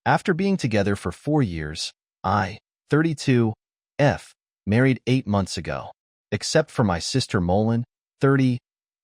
After being together for 4 years, I, 32, married 8 months ago. Except for my sister Molin, 30,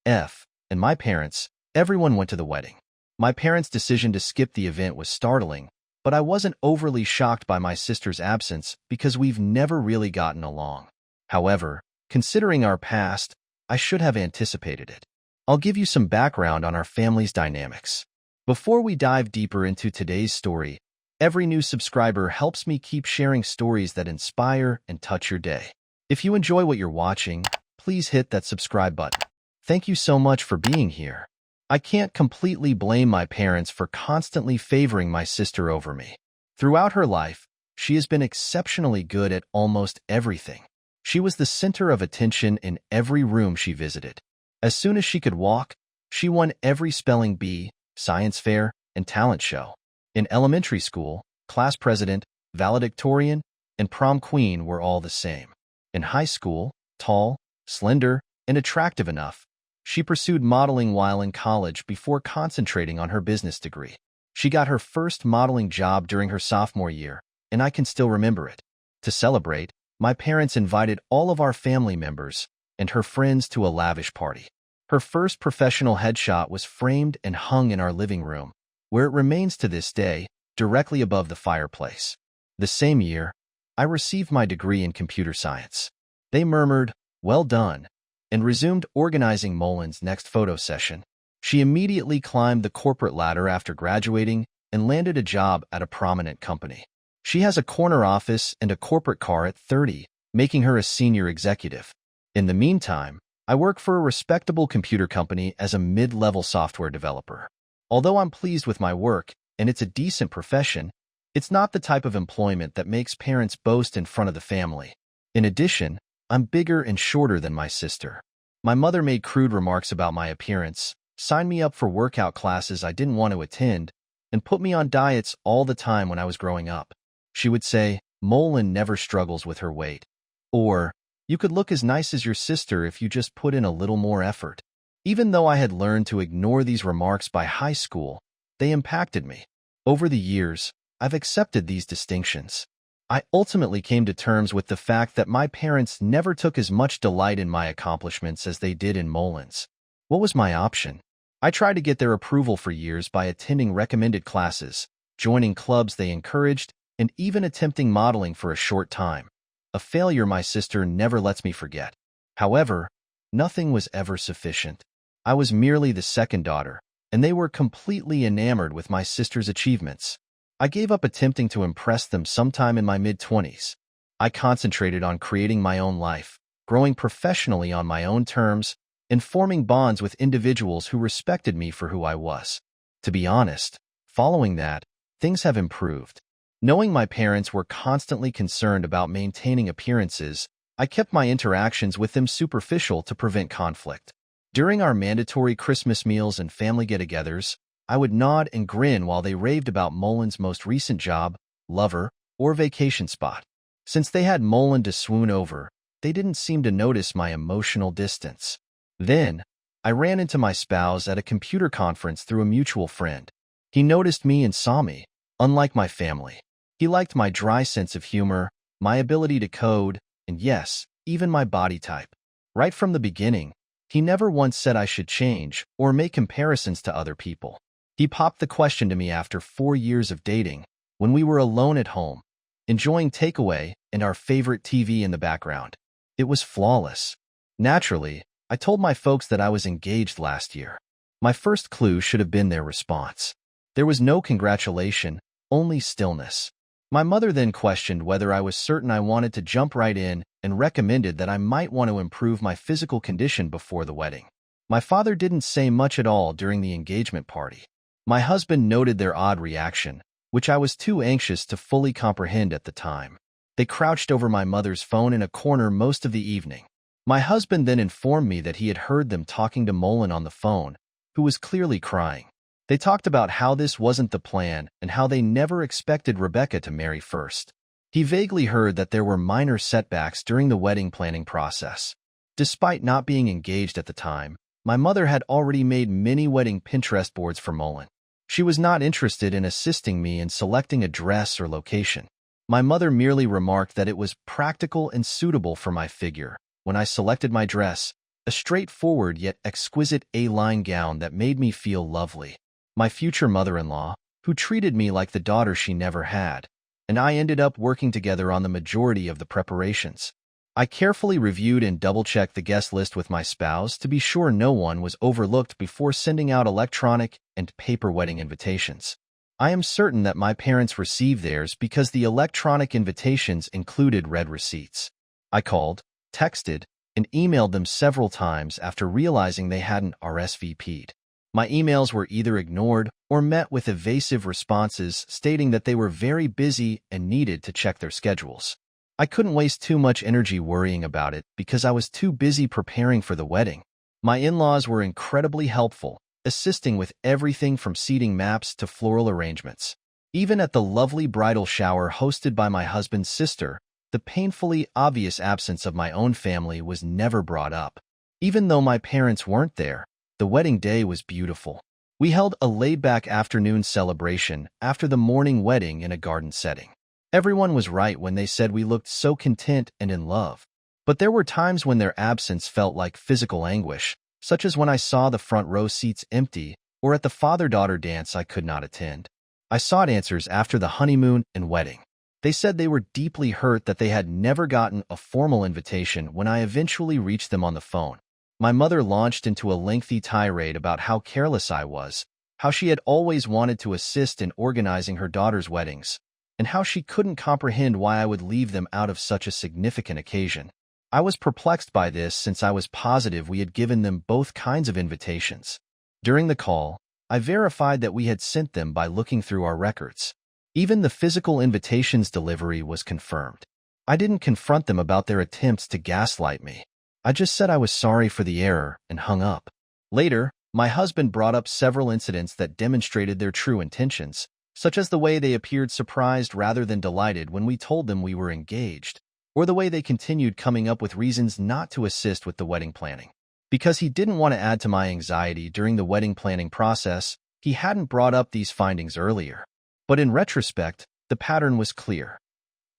and my parents, everyone went to the wedding. My parents' decision to skip the event was startling, but I wasn't overly shocked by my sister's absence because we've never really gotten along. However, considering our past, I should have anticipated it. I'll give you some background on our family's dynamics. Before we dive deeper into today's story, every new subscriber helps me keep sharing stories that inspire and touch your day. If you enjoy what you're watching, please hit that subscribe button. Thank you so much for being here. I can't completely blame my parents for constantly favoring my sister over me. Throughout her life, she has been exceptionally good at almost everything. She was the center of attention in every room she visited. As soon as she could walk, she won every spelling bee, science fair, and talent show. In elementary school, class president, valedictorian, and prom queen were all the same. In high school, tall, slender, and attractive enough, she pursued modeling while in college before concentrating on her business degree. She got her first modeling job during her sophomore year, and I can still remember it. To celebrate, my parents invited all of our family members and her friends to a lavish party. Her first professional headshot was framed and hung in our living room, where it remains to this day, directly above the fireplace. The same year, I received my degree in computer science. They murmured, "Well done," and resumed organizing Molin's next photo session. She immediately climbed the corporate ladder after graduating and landed a job at a prominent company. She has a corner office and a corporate car at 30, making her a senior executive. In the meantime, I work for a respectable computer company as a mid-level software developer. Although I'm pleased with my work and it's a decent profession, it's not the type of employment that makes parents boast in front of the family. In addition, I'm bigger and shorter than my sister. My mother made crude remarks about my appearance, signed me up for workout classes I didn't want to attend, and put me on diets all the time when I was growing up. She would say, "Molin never struggles with her weight," or, "You could look as nice as your sister if you just put in a little more effort." Even though I had learned to ignore these remarks by high school, they impacted me. Over the years, I've accepted these distinctions. I ultimately came to terms with the fact that my parents never took as much delight in my accomplishments as they did in Molin's. What was my option? I tried to get their approval for years by attending recommended classes, joining clubs they encouraged, and even attempting modeling for a short time. A failure my sister never lets me forget. However, nothing was ever sufficient. I was merely the second daughter, and they were completely enamored with my sister's achievements. I gave up attempting to impress them sometime in my mid-20s. I concentrated on creating my own life, growing professionally on my own terms, and forming bonds with individuals who respected me for who I was. To be honest, following that, things have improved. Knowing my parents were constantly concerned about maintaining appearances, I kept my interactions with them superficial to prevent conflict. During our mandatory Christmas meals and family get-togethers, I would nod and grin while they raved about Molin's most recent job, lover, or vacation spot. Since they had Molin to swoon over, they didn't seem to notice my emotional distance. Then, I ran into my spouse at a computer conference through a mutual friend. He noticed me and saw me, unlike my family. He liked my dry sense of humor, my ability to code, and yes, even my body type. Right from the beginning, he never once said I should change or make comparisons to other people. He popped the question to me after 4 years of dating, when we were alone at home, enjoying takeaway and our favorite TV in the background. It was flawless. Naturally, I told my folks that I was engaged last year. My first clue should have been their response. There was no congratulation, only stillness. My mother then questioned whether I was certain I wanted to jump right in and recommended that I might want to improve my physical condition before the wedding. My father didn't say much at all during the engagement party. My husband noted their odd reaction, which I was too anxious to fully comprehend at the time. They crouched over my mother's phone in a corner most of the evening. My husband then informed me that he had heard them talking to Molin on the phone, who was clearly crying. They talked about how this wasn't the plan and how they never expected Rebecca to marry first. He vaguely heard that there were minor setbacks during the wedding planning process. Despite not being engaged at the time, my mother had already made many wedding Pinterest boards for Molin. She was not interested in assisting me in selecting a dress or location. My mother merely remarked that it was practical and suitable for my figure. When I selected my dress, a straightforward yet exquisite A-line gown that made me feel lovely. My future mother-in-law, who treated me like the daughter she never had, and I ended up working together on the majority of the preparations. I carefully reviewed and double-checked the guest list with my spouse to be sure no one was overlooked before sending out electronic and paper wedding invitations. I am certain that my parents received theirs because the electronic invitations included red receipts. I called, texted, and emailed them several times after realizing they hadn't RSVP'd. My emails were either ignored or met with evasive responses stating that they were very busy and needed to check their schedules. I couldn't waste too much energy worrying about it because I was too busy preparing for the wedding. My in-laws were incredibly helpful, assisting with everything from seating maps to floral arrangements. Even at the lovely bridal shower hosted by my husband's sister, the painfully obvious absence of my own family was never brought up. Even though my parents weren't there, the wedding day was beautiful. We held a laid-back afternoon celebration after the morning wedding in a garden setting. Everyone was right when they said we looked so content and in love. But there were times when their absence felt like physical anguish, such as when I saw the front row seats empty or at the father-daughter dance I could not attend. I sought answers after the honeymoon and wedding. They said they were deeply hurt that they had never gotten a formal invitation when I eventually reached them on the phone. My mother launched into a lengthy tirade about how careless I was, how she had always wanted to assist in organizing her daughter's weddings, and how she couldn't comprehend why I would leave them out of such a significant occasion. I was perplexed by this since I was positive we had given them both kinds of invitations. During the call, I verified that we had sent them by looking through our records. Even the physical invitation's delivery was confirmed. I didn't confront them about their attempts to gaslight me. I just said I was sorry for the error and hung up. Later, my husband brought up several incidents that demonstrated their true intentions, such as the way they appeared surprised rather than delighted when we told them we were engaged, or the way they continued coming up with reasons not to assist with the wedding planning. Because he didn't want to add to my anxiety during the wedding planning process, he hadn't brought up these findings earlier. But in retrospect, the pattern was clear.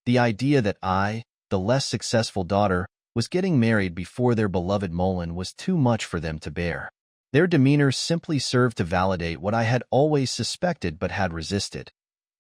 The idea that I, the less successful daughter, was getting married before their beloved Molin was too much for them to bear. Their demeanor simply served to validate what I had always suspected but had resisted,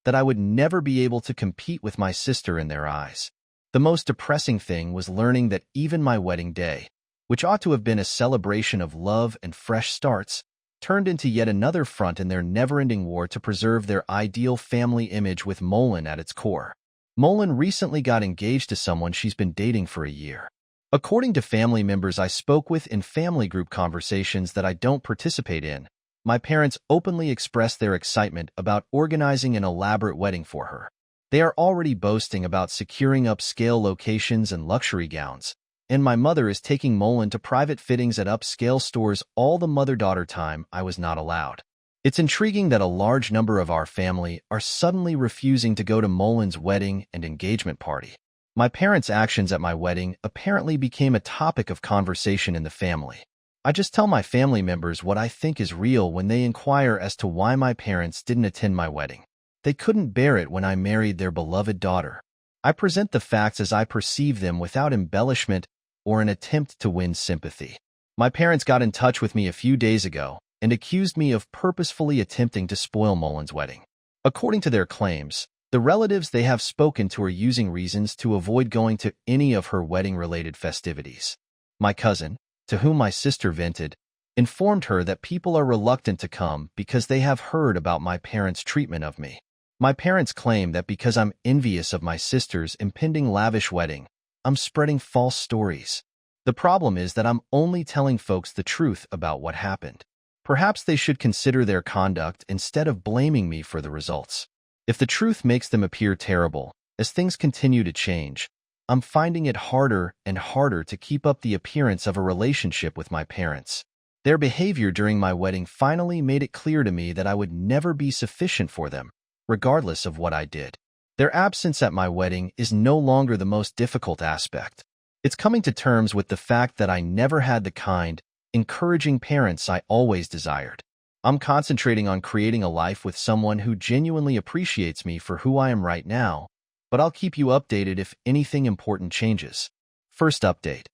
that I would never be able to compete with my sister in their eyes. The most depressing thing was learning that even my wedding day, which ought to have been a celebration of love and fresh starts, turned into yet another front in their never-ending war to preserve their ideal family image with Molin at its core. Molin recently got engaged to someone she's been dating for a year. According to family members I spoke with in family group conversations that I don't participate in, my parents openly expressed their excitement about organizing an elaborate wedding for her. They are already boasting about securing upscale locations and luxury gowns, and my mother is taking Molin to private fittings at upscale stores all the mother-daughter time I was not allowed. It's intriguing that a large number of our family are suddenly refusing to go to Molin's wedding and engagement party. My parents' actions at my wedding apparently became a topic of conversation in the family. I just tell my family members what I think is real when they inquire as to why my parents didn't attend my wedding. They couldn't bear it when I married their beloved daughter. I present the facts as I perceive them without embellishment or an attempt to win sympathy. My parents got in touch with me a few days ago and accused me of purposefully attempting to spoil Molin's wedding. According to their claims, the relatives they have spoken to are using reasons to avoid going to any of her wedding-related festivities. My cousin, to whom my sister vented, informed her that people are reluctant to come because they have heard about my parents' treatment of me. My parents claim that because I'm envious of my sister's impending lavish wedding, I'm spreading false stories. The problem is that I'm only telling folks the truth about what happened. Perhaps they should consider their conduct instead of blaming me for the results. If the truth makes them appear terrible, as things continue to change, I'm finding it harder and harder to keep up the appearance of a relationship with my parents. Their behavior during my wedding finally made it clear to me that I would never be sufficient for them, regardless of what I did. Their absence at my wedding is no longer the most difficult aspect. It's coming to terms with the fact that I never had the kind, encouraging parents I always desired. I'm concentrating on creating a life with someone who genuinely appreciates me for who I am right now, but I'll keep you updated if anything important changes. First update.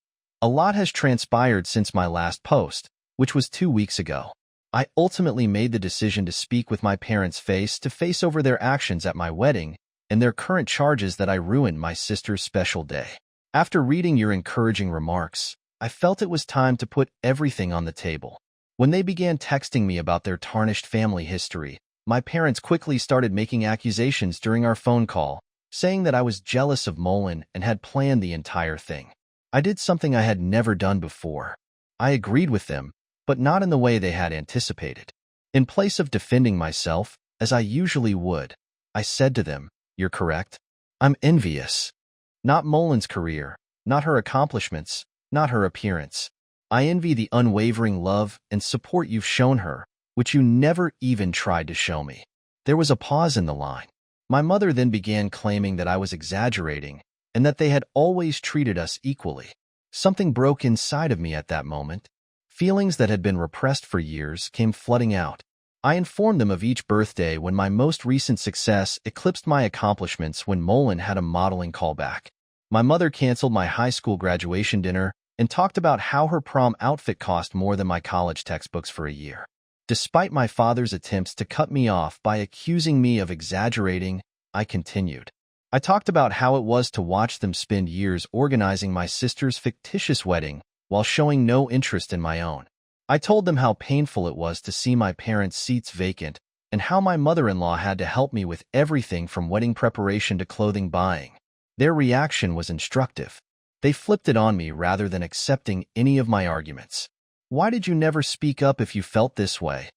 A lot has transpired since my last post, which was 2 weeks ago. I ultimately made the decision to speak with my parents face to face over their actions at my wedding and their current charges that I ruined my sister's special day. After reading your encouraging remarks, I felt it was time to put everything on the table. When they began texting me about their tarnished family history, my parents quickly started making accusations during our phone call, saying that I was jealous of Molin and had planned the entire thing. I did something I had never done before. I agreed with them, but not in the way they had anticipated. In place of defending myself, as I usually would, I said to them, "You're correct. I'm envious. Not Molin's career, not her accomplishments, not her appearance. I envy the unwavering love and support you've shown her, which you never even tried to show me." There was a pause in the line. My mother then began claiming that I was exaggerating and that they had always treated us equally. Something broke inside of me at that moment. Feelings that had been repressed for years came flooding out. I informed them of each birthday when my most recent success eclipsed my accomplishments when Molin had a modeling callback. My mother canceled my high school graduation dinner and talked about how her prom outfit cost more than my college textbooks for a year. Despite my father's attempts to cut me off by accusing me of exaggerating, I continued. I talked about how it was to watch them spend years organizing my sister's fictitious wedding while showing no interest in my own. I told them how painful it was to see my parents' seats vacant and how my mother-in-law had to help me with everything from wedding preparation to clothing buying. Their reaction was instructive. They flipped it on me rather than accepting any of my arguments. "Why did you never speak up if you felt this way?"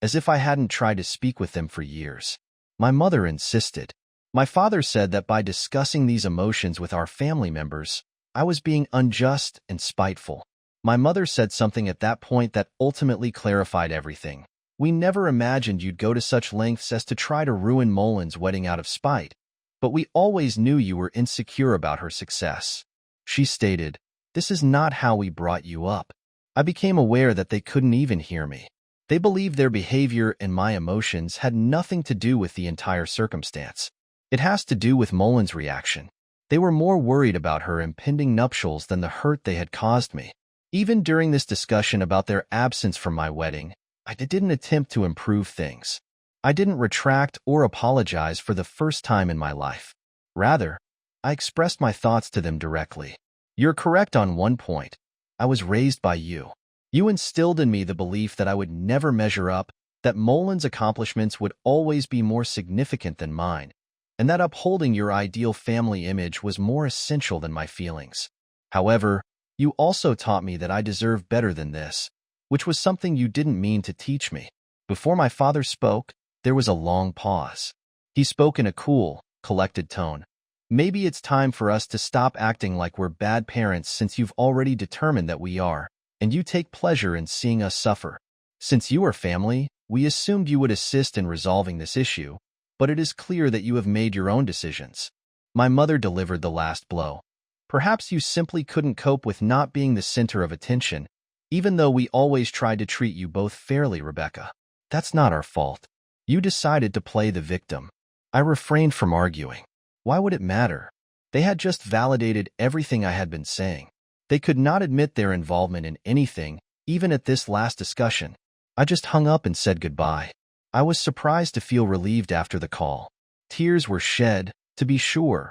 As if I hadn't tried to speak with them for years. My mother insisted. My father said that by discussing these emotions with our family members, I was being unjust and spiteful. My mother said something at that point that ultimately clarified everything. "We never imagined you'd go to such lengths as to try to ruin Molin's wedding out of spite, but we always knew you were insecure about her success." She stated, "This is not how we brought you up." I became aware that they couldn't even hear me. They believed their behavior and my emotions had nothing to do with the entire circumstance. It has to do with Molin's reaction. They were more worried about her impending nuptials than the hurt they had caused me. Even during this discussion about their absence from my wedding, I didn't attempt to improve things. I didn't retract or apologize for the first time in my life. Rather, I expressed my thoughts to them directly. "You're correct on one point. I was raised by you. You instilled in me the belief that I would never measure up, that Molin's accomplishments would always be more significant than mine, and that upholding your ideal family image was more essential than my feelings. However, you also taught me that I deserve better than this, which was something you didn't mean to teach me." Before my father spoke, there was a long pause. He spoke in a cool, collected tone. "Maybe it's time for us to stop acting like we're bad parents since you've already determined that we are, and you take pleasure in seeing us suffer. Since you are family, we assumed you would assist in resolving this issue, but it is clear that you have made your own decisions." My mother delivered the last blow. "Perhaps you simply couldn't cope with not being the center of attention, even though we always tried to treat you both fairly, Rebecca. That's not our fault. You decided to play the victim." I refrained from arguing. Why would it matter? They had just validated everything I had been saying. They could not admit their involvement in anything, even at this last discussion. I just hung up and said goodbye. I was surprised to feel relieved after the call. Tears were shed, to be sure,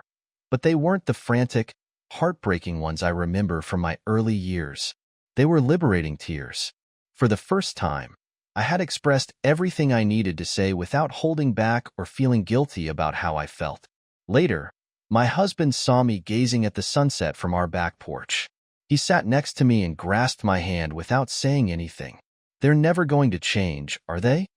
but they weren't the frantic, heartbreaking ones I remember from my early years. They were liberating tears. For the first time, I had expressed everything I needed to say without holding back or feeling guilty about how I felt. Later, my husband saw me gazing at the sunset from our back porch. He sat next to me and grasped my hand without saying anything. "They're never going to change, are they?"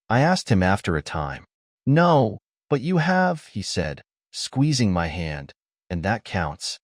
I asked him after a time. "No, but you have," he said, squeezing my hand, "and that counts."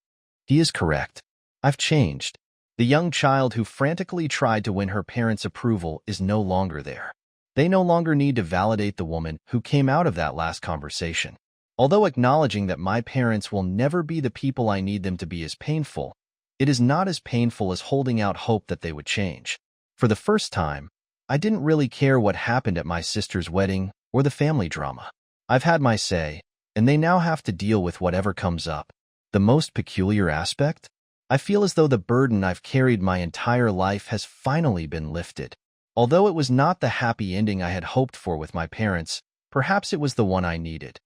He is correct. I've changed. The young child who frantically tried to win her parents' approval is no longer there. They no longer need to validate the woman who came out of that last conversation. Although acknowledging that my parents will never be the people I need them to be is painful, it is not as painful as holding out hope that they would change. For the first time, I didn't really care what happened at my sister's wedding or the family drama. I've had my say, and they now have to deal with whatever comes up. The most peculiar aspect? I feel as though the burden I've carried my entire life has finally been lifted. Although it was not the happy ending I had hoped for with my parents, perhaps it was the one I needed.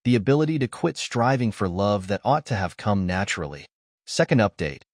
The ability to quit striving for love that ought to have come naturally. Second update.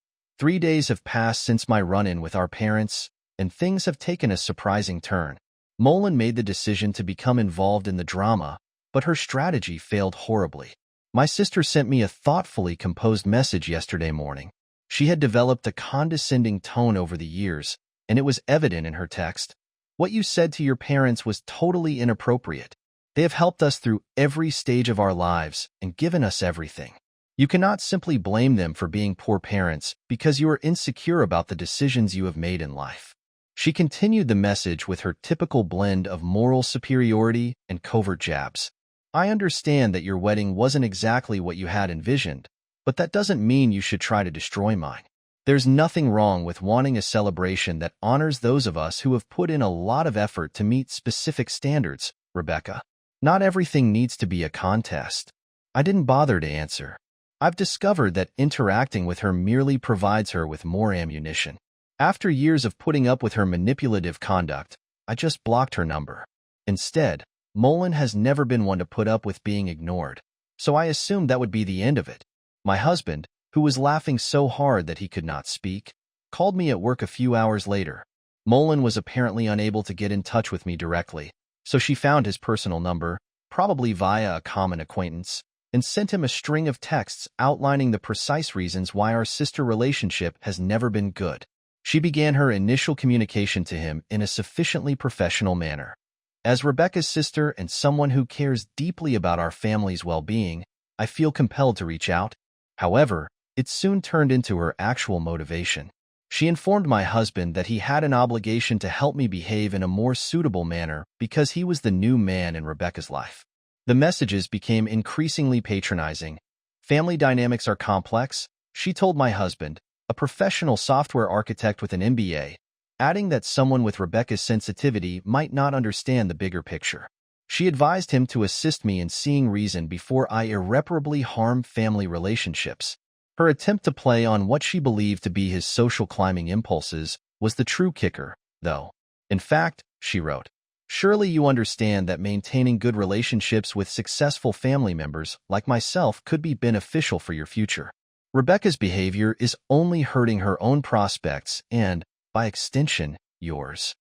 3 days have passed since my run-in with our parents, and things have taken a surprising turn. Molin made the decision to become involved in the drama, but her strategy failed horribly. My sister sent me a thoughtfully composed message yesterday morning. She had developed a condescending tone over the years, and it was evident in her text. What you said to your parents was totally inappropriate. They have helped us through every stage of our lives and given us everything. You cannot simply blame them for being poor parents because you are insecure about the decisions you have made in life. She continued the message with her typical blend of moral superiority and covert jabs. I understand that your wedding wasn't exactly what you had envisioned, but that doesn't mean you should try to destroy mine. There's nothing wrong with wanting a celebration that honors those of us who have put in a lot of effort to meet specific standards, Rebecca. Not everything needs to be a contest. I didn't bother to answer. I've discovered that interacting with her merely provides her with more ammunition. After years of putting up with her manipulative conduct, I just blocked her number. Instead, Molin has never been one to put up with being ignored, so I assumed that would be the end of it. My husband, who was laughing so hard that he could not speak, called me at work a few hours later. Molin was apparently unable to get in touch with me directly, so she found his personal number, probably via a common acquaintance, and sent him a string of texts outlining the precise reasons why our sister relationship has never been good. She began her initial communication to him in a sufficiently professional manner. As Rebecca's sister and someone who cares deeply about our family's well-being, I feel compelled to reach out. However, it soon turned into her actual motivation. She informed my husband that he had an obligation to help me behave in a more suitable manner because he was the new man in Rebecca's life. The messages became increasingly patronizing. Family dynamics are complex, she told my husband, a professional software architect with an MBA, adding that someone with Rebecca's sensitivity might not understand the bigger picture. She advised him to assist me in seeing reason before I irreparably harm family relationships. Her attempt to play on what she believed to be his social climbing impulses was the true kicker, though. In fact, she wrote, surely you understand that maintaining good relationships with successful family members like myself could be beneficial for your future. Rebecca's behavior is only hurting her own prospects and, by extension, yours.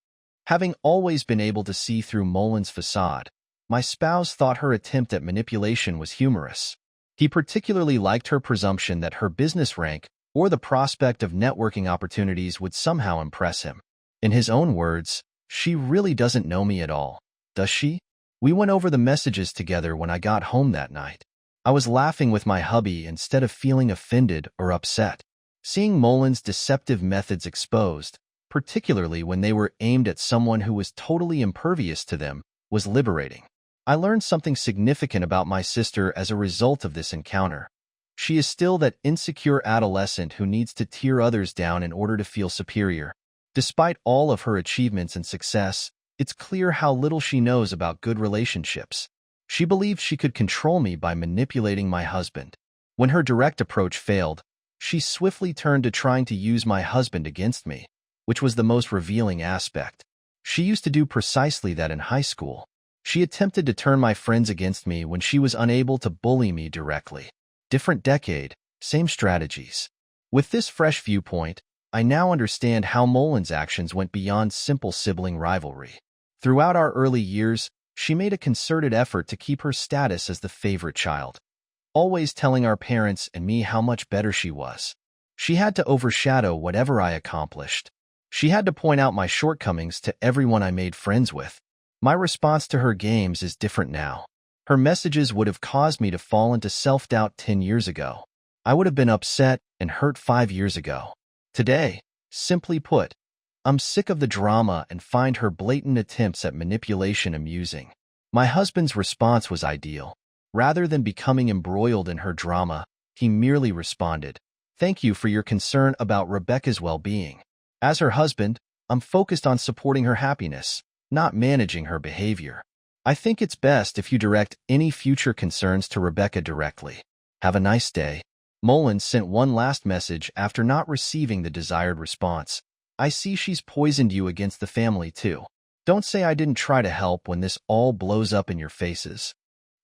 Having always been able to see through Molin's facade, my spouse thought her attempt at manipulation was humorous. He particularly liked her presumption that her business rank or the prospect of networking opportunities would somehow impress him. In his own words, she really doesn't know me at all, does she? We went over the messages together when I got home that night. I was laughing with my hubby instead of feeling offended or upset. Seeing Molin's deceptive methods exposed, particularly when they were aimed at someone who was totally impervious to them, was liberating. I learned something significant about my sister as a result of this encounter. She is still that insecure adolescent who needs to tear others down in order to feel superior. Despite all of her achievements and success, it's clear how little she knows about good relationships. She believed she could control me by manipulating my husband. When her direct approach failed, she swiftly turned to trying to use my husband against me, which was the most revealing aspect. She used to do precisely that in high school. She attempted to turn my friends against me when she was unable to bully me directly. Different decade, same strategies. With this fresh viewpoint, I now understand how Molin's actions went beyond simple sibling rivalry. Throughout our early years, she made a concerted effort to keep her status as the favorite child, always telling our parents and me how much better she was. She had to overshadow whatever I accomplished. She had to point out my shortcomings to everyone I made friends with. My response to her games is different now. Her messages would have caused me to fall into self-doubt 10 years ago. I would have been upset and hurt 5 years ago. Today, simply put, I'm sick of the drama and find her blatant attempts at manipulation amusing. My husband's response was ideal. Rather than becoming embroiled in her drama, he merely responded, "Thank you for your concern about Rebecca's well-being." As her husband, I'm focused on supporting her happiness, not managing her behavior. I think it's best if you direct any future concerns to Rebecca directly. Have a nice day. Mullins sent one last message after not receiving the desired response. I see she's poisoned you against the family too. Don't say I didn't try to help when this all blows up in your faces.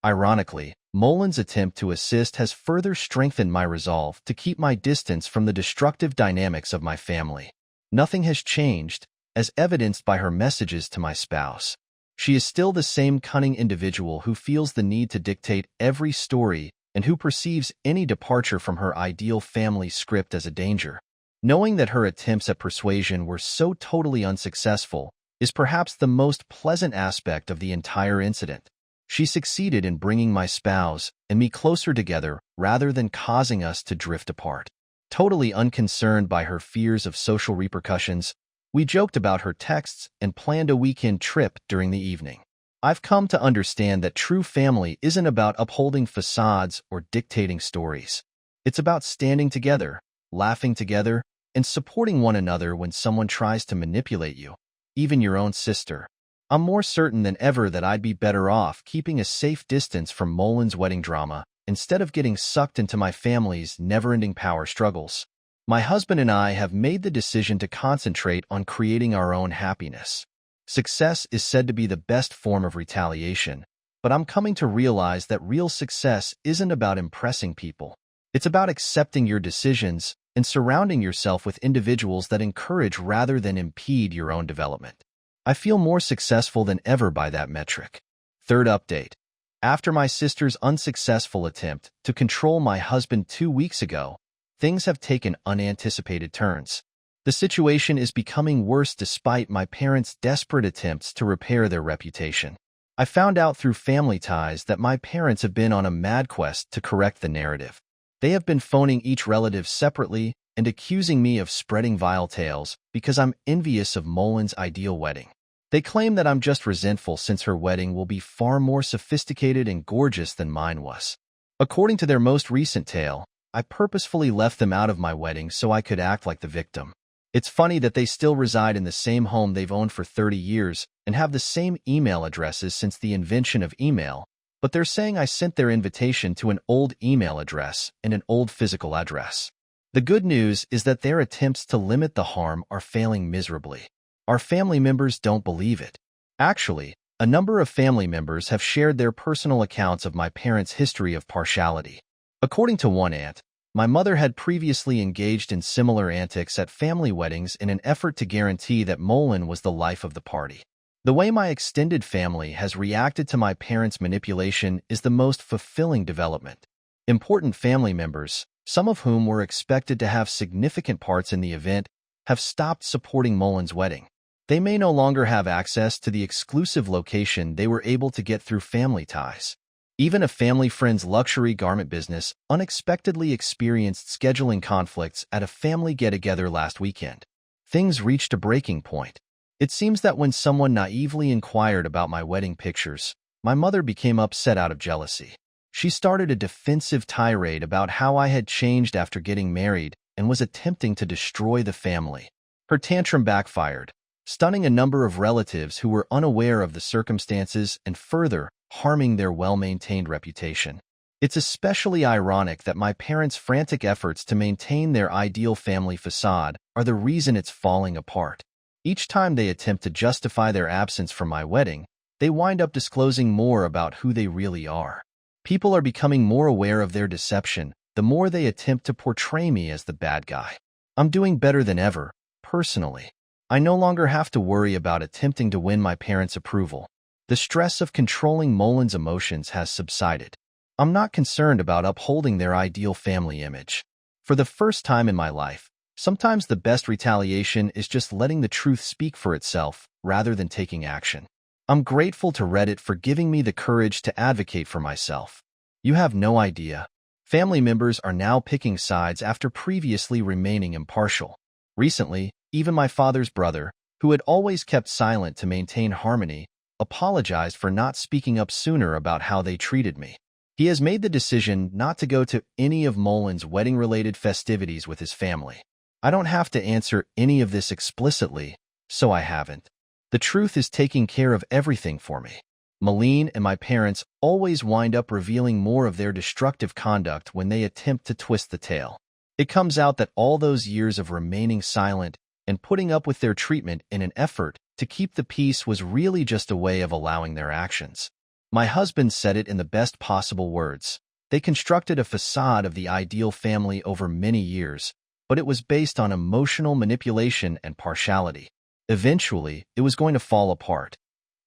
Ironically, Mullins' attempt to assist has further strengthened my resolve to keep my distance from the destructive dynamics of my family. Nothing has changed, as evidenced by her messages to my spouse. She is still the same cunning individual who feels the need to dictate every story and who perceives any departure from her ideal family script as a danger. Knowing that her attempts at persuasion were so totally unsuccessful is perhaps the most pleasant aspect of the entire incident. She succeeded in bringing my spouse and me closer together rather than causing us to drift apart. Totally unconcerned by her fears of social repercussions, we joked about her texts and planned a weekend trip during the evening. I've come to understand that true family isn't about upholding facades or dictating stories. It's about standing together, laughing together, and supporting one another when someone tries to manipulate you, even your own sister. I'm more certain than ever that I'd be better off keeping a safe distance from Mullins' wedding drama instead of getting sucked into my family's never-ending power struggles. My husband and I have made the decision to concentrate on creating our own happiness. Success is said to be the best form of retaliation, but I'm coming to realize that real success isn't about impressing people. It's about accepting your decisions and surrounding yourself with individuals that encourage rather than impede your own development. I feel more successful than ever by that metric. Third update. After my sister's unsuccessful attempt to control my husband 2 weeks ago, things have taken unanticipated turns. The situation is becoming worse despite my parents' desperate attempts to repair their reputation. I found out through family ties that my parents have been on a mad quest to correct the narrative. They have been phoning each relative separately and accusing me of spreading vile tales because I'm envious of Mullins' ideal wedding. They claim that I'm just resentful since her wedding will be far more sophisticated and gorgeous than mine was. According to their most recent tale, I purposefully left them out of my wedding so I could act like the victim. It's funny that they still reside in the same home they've owned for 30 years and have the same email addresses since the invention of email, but they're saying I sent their invitation to an old email address and an old physical address. The good news is that their attempts to limit the harm are failing miserably. Our family members don't believe it. Actually, a number of family members have shared their personal accounts of my parents' history of partiality. According to one aunt, my mother had previously engaged in similar antics at family weddings in an effort to guarantee that Mullin was the life of the party. The way my extended family has reacted to my parents' manipulation is the most fulfilling development. Important family members, some of whom were expected to have significant parts in the event, have stopped supporting Mullin's wedding. They may no longer have access to the exclusive location they were able to get through family ties. Even a family friend's luxury garment business unexpectedly experienced scheduling conflicts at a family get-together last weekend. Things reached a breaking point. It seems that when someone naively inquired about my wedding pictures, my mother became upset out of jealousy. She started a defensive tirade about how I had changed after getting married and was attempting to destroy the family. Her tantrum backfired, stunning a number of relatives who were unaware of the circumstances and further harming their well-maintained reputation. It's especially ironic that my parents' frantic efforts to maintain their ideal family facade are the reason it's falling apart. Each time they attempt to justify their absence from my wedding, they wind up disclosing more about who they really are. People are becoming more aware of their deception the more they attempt to portray me as the bad guy. I'm doing better than ever, personally. I no longer have to worry about attempting to win my parents' approval. The stress of controlling Mullin's emotions has subsided. I'm not concerned about upholding their ideal family image. For the first time in my life, sometimes the best retaliation is just letting the truth speak for itself rather than taking action. I'm grateful to Reddit for giving me the courage to advocate for myself. You have no idea. Family members are now picking sides after previously remaining impartial. Recently, even my father's brother, who had always kept silent to maintain harmony, apologized for not speaking up sooner about how they treated me. He has made the decision not to go to any of Mullin's wedding-related festivities with his family. I don't have to answer any of this explicitly, So I haven't. The truth is taking care of everything for me. Malene and my parents always wind up revealing more of their destructive conduct when they attempt to twist the tale. It comes out that all those years of remaining silent and putting up with their treatment in an effort to keep the peace was really just a way of allowing their actions. My husband said it in the best possible words. They constructed a facade of the ideal family over many years, but it was based on emotional manipulation and partiality. Eventually, it was going to fall apart.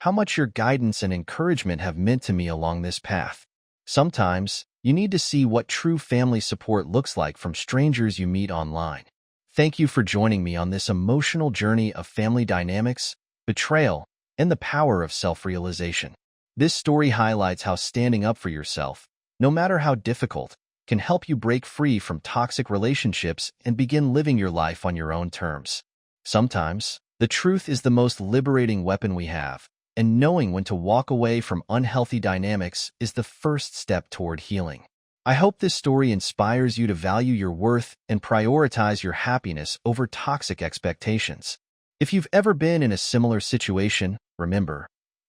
How much your guidance and encouragement have meant to me along this path. Sometimes, you need to see what true family support looks like from strangers you meet online. Thank you for joining me on this emotional journey of family dynamics, betrayal, and the power of self-realization. This story highlights how standing up for yourself, no matter how difficult, can help you break free from toxic relationships and begin living your life on your own terms. Sometimes, the truth is the most liberating weapon we have, and knowing when to walk away from unhealthy dynamics is the first step toward healing. I hope this story inspires you to value your worth and prioritize your happiness over toxic expectations. If you've ever been in a similar situation, remember,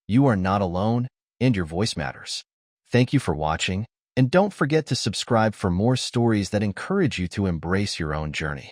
you are not alone and your voice matters. Thank you for watching, and don't forget to subscribe for more stories that encourage you to embrace your own journey.